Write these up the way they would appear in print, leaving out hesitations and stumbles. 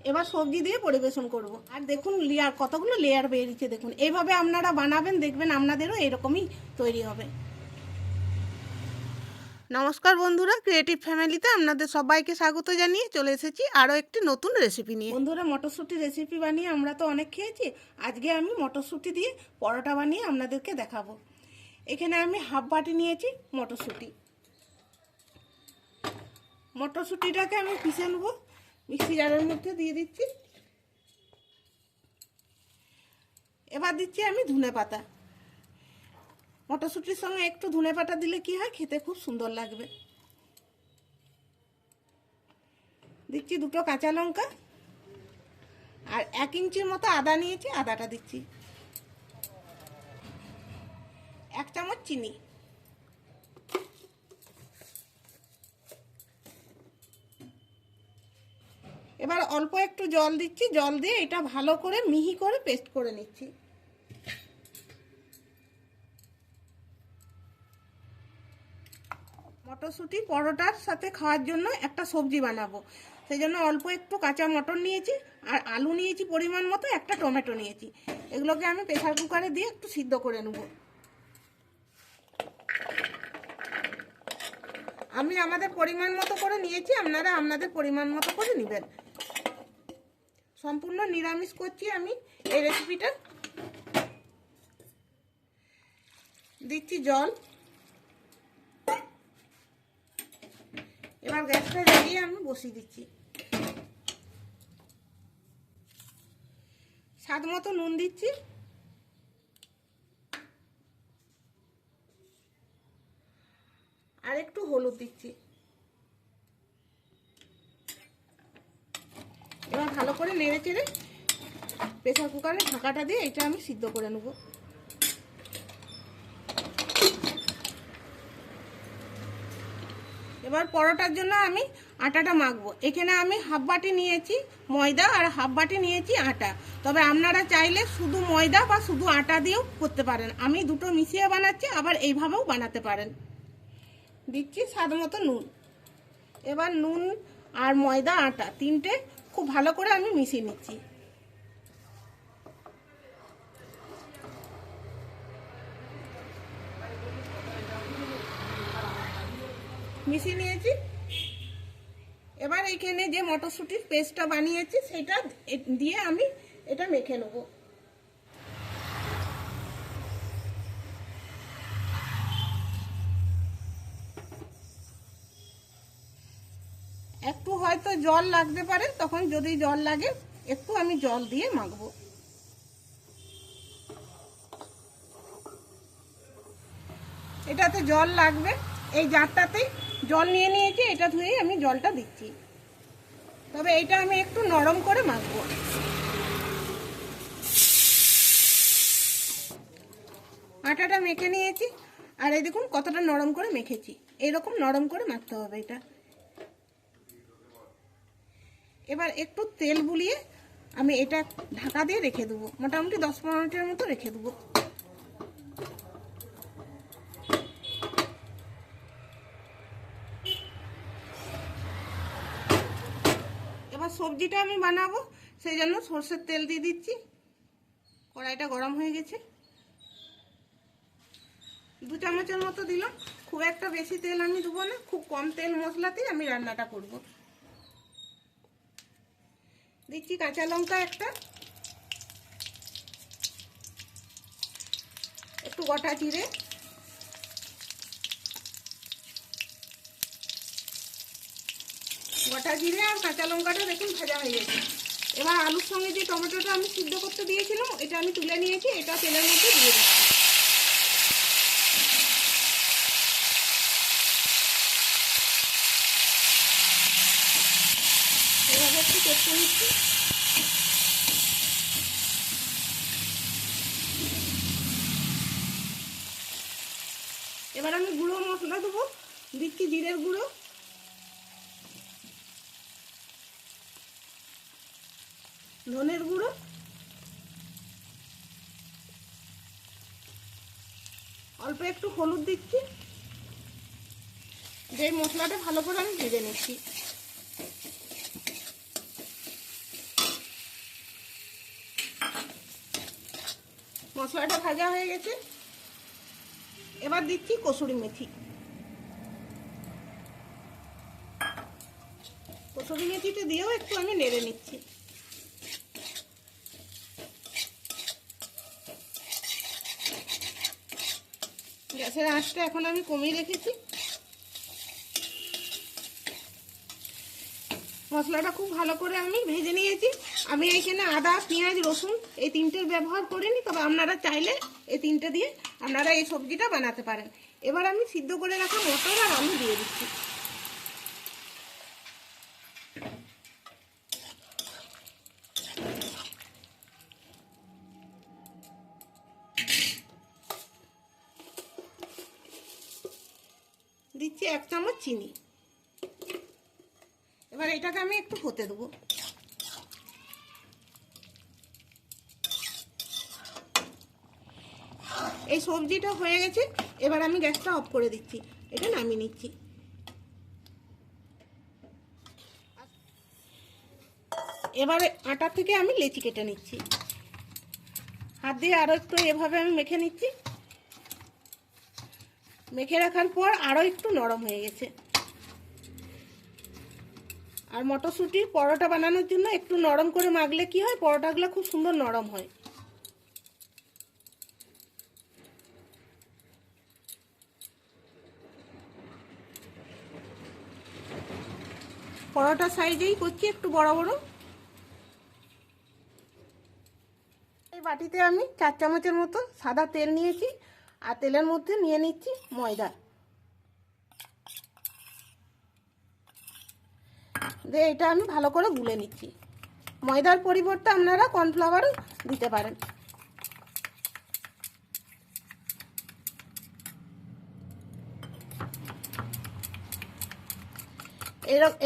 এবার সবজি দিয়ে পরিবেশন করব। আর দেখুন লেয়ার, কতগুলো লেয়ার বেরিয়েছে দেখুন। এইভাবে আপনারা বানাবেন, দেখবেন আপনাদেরও এরকমই তৈরি হবে। নমস্কার বন্ধুরা, ক্রিয়েটিভ ফ্যামিলিতে আপনাদের সবাইকে স্বাগত জানিয়ে চলে এসেছি আরও একটি নতুন রেসিপি নিয়ে। বন্ধুরা, মটরশুঁটি রেসিপি বানিয়ে আমরা তো অনেক খেয়েছি। আজকে আমি মটরশুঁটি দিয়ে পরোটা বানিয়ে আপনাদেরকে দেখাবো। এখানে আমি হাফ বাটি নিয়েছি মটরশুঁটি। মটরশুঁটিটাকে আমি পিষে নেব, মিক্সি জারের মধ্যে দিয়ে দিচ্ছি। এবার দিচ্ছি আমি ধনে পাতা। মটরশুঁটির সঙ্গে একটু ধনে পাতা দিলে কি হয়, খেতে খুব সুন্দর লাগবে। দিচ্ছি দুটো কাঁচা লঙ্কা, আর 1 ইঞ্চির মতো আদা নিয়েছি, আদাটা দিচ্ছি। 1 চামচ চিনি। এবার অল্প একটু জল দিচ্ছি, জল দিয়ে এটা ভালো করে মিহি করে পেস্ট করে নিচ্ছি। মটরশুঁটি পরোটার সাথে খাওয়ার জন্য একটা সবজি বানাবো, সেই জন্য অল্প একটু কাঁচা মটর নিয়েছি, আর আলু নিয়েছি পরিমাণ মতো, একটা টমেটো নিয়েছি। এগুলোকে আমি প্রেসার কুকারে দিয়ে একটু সিদ্ধ করে নেব। আমি আমাদের পরিমাণ মতো করে নিয়েছি, আপনারা আপনাদের পরিমাণ মতো করে নেবেন। সম্পূর্ণ নিরামিষ করছি আমি এই রেসিপিটা। দিচ্ছি জল। এবার গ্যাসটা জ্বালিয়ে আমি বসিয়ে দিচ্ছি। স্বাদ মতো নুন দিচ্ছি, আর একটু হলুদ দিচ্ছি। এবার ভালো করে নেড়ে চেড়ে প্রেসার কুকারে ঢাকাটা দিয়ে এটা আমি সিদ্ধ করে নেব। এবার পরোটার জন্য আমি আটাটা মাখবো। এখানে আমি হাফ বাটি নিয়েছি ময়দা আর হাফ বাটি নিয়েছি আটা। তবে আপনারা চাইলে শুধু ময়দা বা শুধু আটা দিয়েও করতে পারেন। আমি দুটো মিশিয়ে বানাচ্ছি, আবার এইভাবেও বানাতে পারেন। দিচ্ছি স্বাদ মতো নুন। এবার নুন আর ময়দা আটা তিনটে খুব ভালো করে আমি মিশিয়ে নিচ্ছি। মিশিয়ে নিয়েছি। এবার এইখানে যে মটরশুঁটির পেস্টটা বানিয়েছি সেটা দিয়ে আমি এটা মেখে নেব। একটু হয়তো জল লাগতে পারে, তখন যদি জল লাগে একটু আমি জল দিয়ে মাখবো। এটাতে জল লাগবে, এই জারটাতেই জল নিয়ে নিয়েছি, এটা ধুয়েই আমি জলটা দিচ্ছি। তবে এটা আমি একটু নরম করে মাখবো। আটাটা মেখে নিয়েছি, আর এই দেখুন কতটা নরম করে মেখেছি। এইরকম নরম করে মাখতে হবে এটা। এবার একটু তেল বুলিয়ে আমি এটা ঢাকা দিয়ে রেখে দেবো, মোটামুটি 10-15 মিনিটের মতো রেখে দেবো। এবার সবজিটা আমি বানাবো, সেই জন্য সরষের তেল দিয়ে দিচ্ছি। কড়াইটা গরম হয়ে গেছে। 2 চামচের মতো দিলাম। খুব একটা বেশি তেল আমি দেবো না, খুব কম তেল মশলাতেই আমি রান্নাটা করব। দিচ্ছি কাঁচা লঙ্কা একটা, একটু গোটা জিরে, গোটা জিরে আর কাঁচা লঙ্কাটা দেখুন ভাজা হয়ে গেছে। এবার আলুর সঙ্গে যে টমেটোটা আমি সিদ্ধ করতে দিয়েছিলাম এটা আমি তুলে নিয়েছি, এটা তেলের মধ্যে দিয়ে দিচ্ছি। এভাবে একটু কষে নিচ্ছি। এবার আমি গুঁড়ো মশলা দেবো। দিচ্ছি জিরের গুঁড়ো, ধনের গুঁড়ো, অল্প একটু হলুদ দিচ্ছি। যে মশলাটা ভালো করে আমি ভেজে নিচ্ছি। মশলাটা ভাজা হয়ে গেছে, এবার দিচ্ছি কসুরি মেথি। কসুরি মেথিটা দিয়েও একটু আমি নেড়ে নিচ্ছি। গ্যাসের আঁচটা এখন আমি কমিয়ে রেখেছি। মশলাটা খুব ভালো করে আমি ভেজে নিয়েছি। আমি এইখানে আদা, পেঁয়াজ, রসুন এই তিনটের ব্যবহার করিনি, তবে আপনারা চাইলে এই তিনটে দিয়ে আপনারা এই সবজিটা বানাতে পারেন। এবার আমি সিদ্ধ করে রাখা মটর আর আলু দিয়ে দিচ্ছি। দিচ্ছি 1 চামচ চিনি। এবার এটাকে আমি একটু হতে দেবো। এই সবজিটা হয়ে গেছে, এবার আমি গ্যাসটা অফ করে দিচ্ছি, এটা নামিয়ে নিচ্ছি। এবারে আটা থেকে আমি লেচি কেটে নিচ্ছি। হাত দিয়ে আরও একটু এভাবে আমি মেখে নিচ্ছি। মেখে রাখার পর আরও একটু নরম হয়ে গেছে। আর মটরশুঁটির পরোটা বানানোর জন্য একটু নরম করে মাখলে কি হয়, পরোটাগুলো খুব সুন্দর নরম হয়। পরোটা সাইজেই করছি, একটু বড় বড়। এই বাটিতে আমি 4 চামচের মতো সাদা তেল নিয়েছি, আর তেলের মধ্যে নিয়ে নিচ্ছি ময়দা। দিয়ে এটা আমি ভালো করে গুলে নিচ্ছি। ময়দার পরিবর্তে আপনারা কর্নফ্লাওয়ারও দিতে পারেন।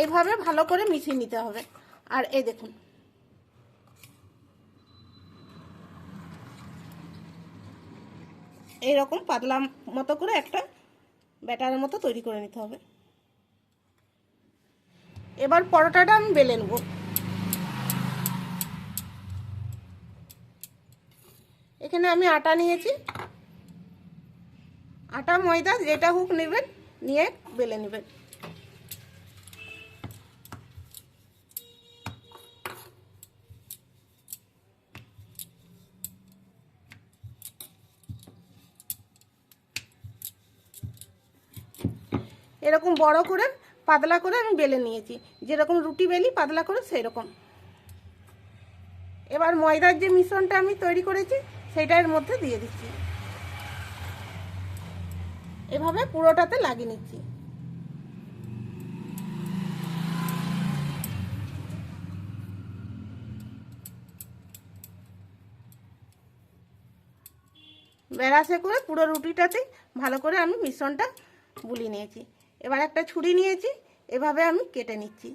এইভাবে ভালো করে মিশিয়ে নিতে হবে। আর এই দেখুন, এইরকম পাতলা মতো করে একটা ব্যাটারের মতো তৈরি করে নিতে হবে। এবার পরোটাটা আমি বেলে নেব। এখানে আমি আটা নিয়েছি, আটা ময়দা যেটা হোক নেবেন, নিয়ে বেলে নেবেন। এরকম বড় করে পাতলা করে আমি বেলে নিয়েছি, যেরকম রুটি বেলি পাতলা করে সেই রকম। এবার ময়দার যে মিশ্রণটা আমি তৈরি করেছি সেটা এর মধ্যে দিয়ে দিচ্ছি। এভাবে পুরোটাতে লাগিয়ে নিচ্ছি। ব্যারাসে করে পুরো রুটিটাতে ভালো করে আমি মিশ্রণটা বুলিয়ে নিয়েছি। এবার একটা ছুরি নিয়েছি, এভাবে আমি কেটে নিচ্ছি।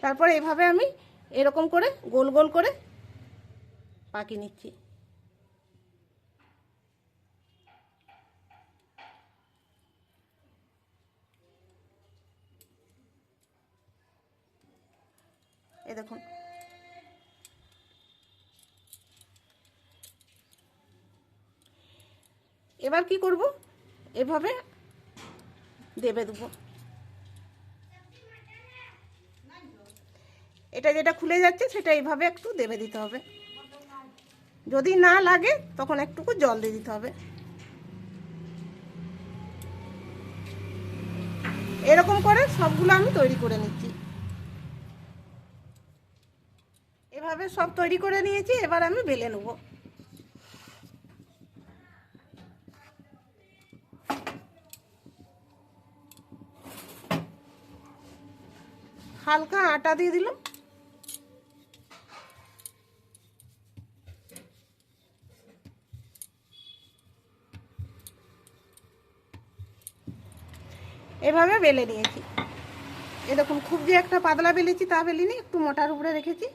তারপর এভাবে আমি এরকম করে গোল গোল করে পাকিয়ে নিচ্ছি। এই দেখুন, এবার কি করব, এভাবে দেবে দেবো। এটা যেটা খুলে যাচ্ছে সেটা এইভাবে একটু দেবে দিতে হবে। যদি না লাগে তখন একটুকু জল দিয়ে দিতে হবে। এরকম করে সবগুলো আমি তৈরি করে নিচ্ছি। এভাবে সব তৈরি করে নিয়েছি, এবার আমি বেলে নেব। হালকা আটা দিয়ে দিলাম। এভাবে বেলে নিয়েছি। এ দেখুন, খুব যে একটা পাতলা বেলেছি তা বেলিনি, একটু মোটার উপরে রেখেছি।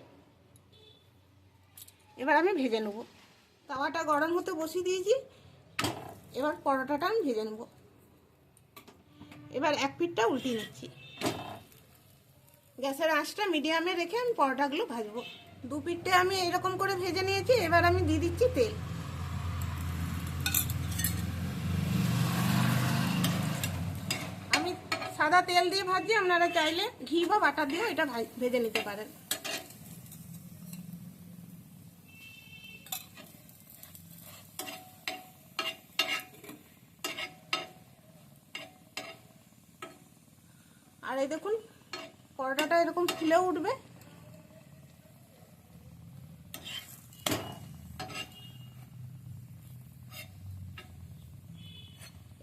এবার আমি ভেজে নেব। তাওয়াটা গরম হতে বসিয়ে দিয়েছি, এবার পরোটাটা আমি ভেজে নেব। এবার এক পিঠটা উল্টিয়ে নিচ্ছি। গ্যাসের আঁচটা মিডিয়ামে রেখে আমি পরোটাগুলো ভাজবো। দু পিঠে আমি এইরকম করে ভেজে নিয়েছি। এবার আমি দিয়ে দিচ্ছি তেল। আমি সাদা তেল দিয়ে ভাজছি, আপনারা চাইলে ঘি বা বাটার দিয়েও এটা ভেজে নিতে পারেন। আর এই দেখুন পরোটাটা এরকম ফুলে উঠবে।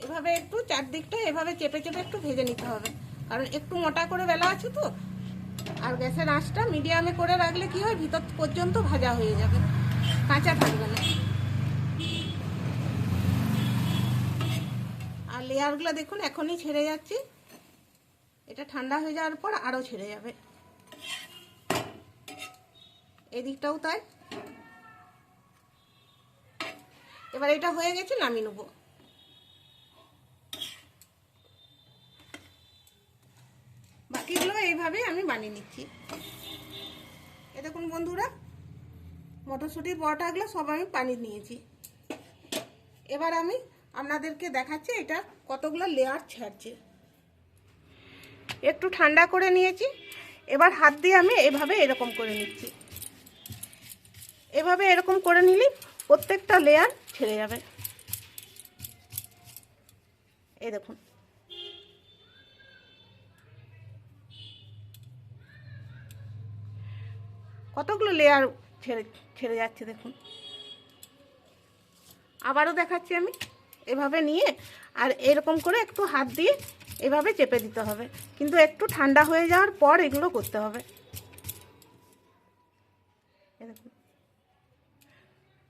এভাবে একটু চারদিকটা এভাবে চেপে চেপে একটু ভেজে নিতে হবে, কারণ একটু মোটা করে বেলা আছে তো। আর গ্যাসের আঁচটা মিডিয়ামে করে রাখলে কি হয়, ভিতর পর্যন্ত ভাজা হয়ে যাবে, কাঁচা থাকবে না। আর লেয়ারগুলো দেখুন এখনই ছেড়ে যাচ্ছে, এটা ঠান্ডা হয়ে যাওয়ার পর আরও ছেড়ে যাবে। এদিকটাও তাই। এবার এটা হয়ে গেছে, নামিয়ে নেব। বাকিগুলো এইভাবেই আমি বানিয়ে নিচ্ছি। এ দেখুন বন্ধুরা, মটরশুঁটির পরোটাগুলো সব আমি বানিয়ে নিয়েছি। এবার আমি আপনাদেরকে দেখাচ্ছি এটা কতগুলো লেয়ার ছাড়ছে। একটু ঠান্ডা করে নিয়েছি, এবার হাত দিয়ে আমি এভাবে এরকম করে নিচ্ছি। এভাবে এরকম করে নিলে প্রত্যেকটা লেয়ার ছেড়ে যাবে। এই দেখুন, কতগুলো লেয়ার ছেড়ে ছেড়ে যাচ্ছে দেখুন। আবারও দেখাচ্ছি আমি, এভাবে নিয়ে আর এরকম করে একটু হাত দিয়ে এভাবে চেপে দিতে হবে, কিন্তু একটু ঠান্ডা হয়ে যাওয়ার পর এগুলো করতে হবে।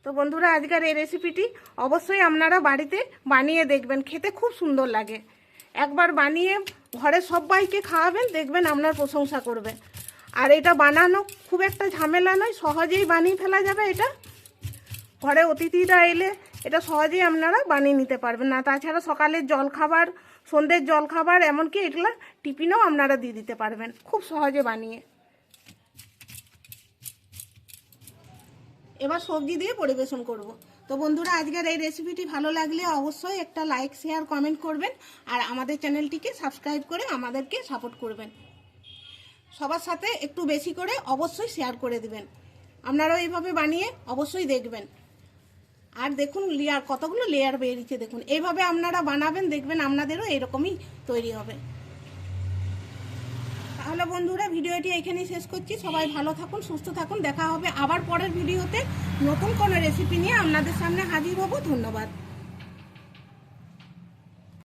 তো বন্ধুরা, আজকের এই রেসিপিটি অবশ্যই আপনারা বাড়িতে বানিয়ে দেখবেন, খেতে খুব সুন্দর লাগে। একবার বানিয়ে ঘরে সবাইকে খাওয়াবেন, দেখবেন আপনার প্রশংসা করবে। আর এটা বানানো খুব একটা ঝামেলা নয়, সহজেই বানিয়ে ফেলা যাবে। এটা ঘরে অতিথিরা এলে এটা সহজেই আপনারা বানিয়ে নিতে পারবেন। না তাছাড়া সকালের জলখাবার, সন্ধ্যের জলখাবার, এমনকি এগুলো টিফিনেও আপনারা দিয়ে দিতে পারবেন খুব সহজে বানিয়ে। এবার সবজি দিয়ে পরিবেশন করব। তো বন্ধুরা, আজকের এই রেসিপিটি ভালো লাগলে অবশ্যই একটা লাইক, শেয়ার, কমেন্ট করবেন। আর আমাদের চ্যানেলটিকে সাবস্ক্রাইব করে আমাদেরকে সাপোর্ট করবেন। সবার সাথে একটু বেশি করে অবশ্যই শেয়ার করে দিবেন। আপনারাও এইভাবে বানিয়ে অবশ্যই দেখবেন। আর দেখুন লেয়ার, কতগুলো লেয়ার বেরিয়েছে দেখুন। এইভাবে আপনারা বানাবেন, দেখবেন আপনাদেরও এরকমই তৈরি হবে। তাহলে বন্ধুরা, ভিডিওটি এখানেই শেষ করছি। সবাই ভালো থাকুন, সুস্থ থাকুন। দেখা হবে আবার পরের ভিডিওতে নতুন কোনো রেসিপি নিয়ে আপনাদের সামনে হাজির হব। ধন্যবাদ।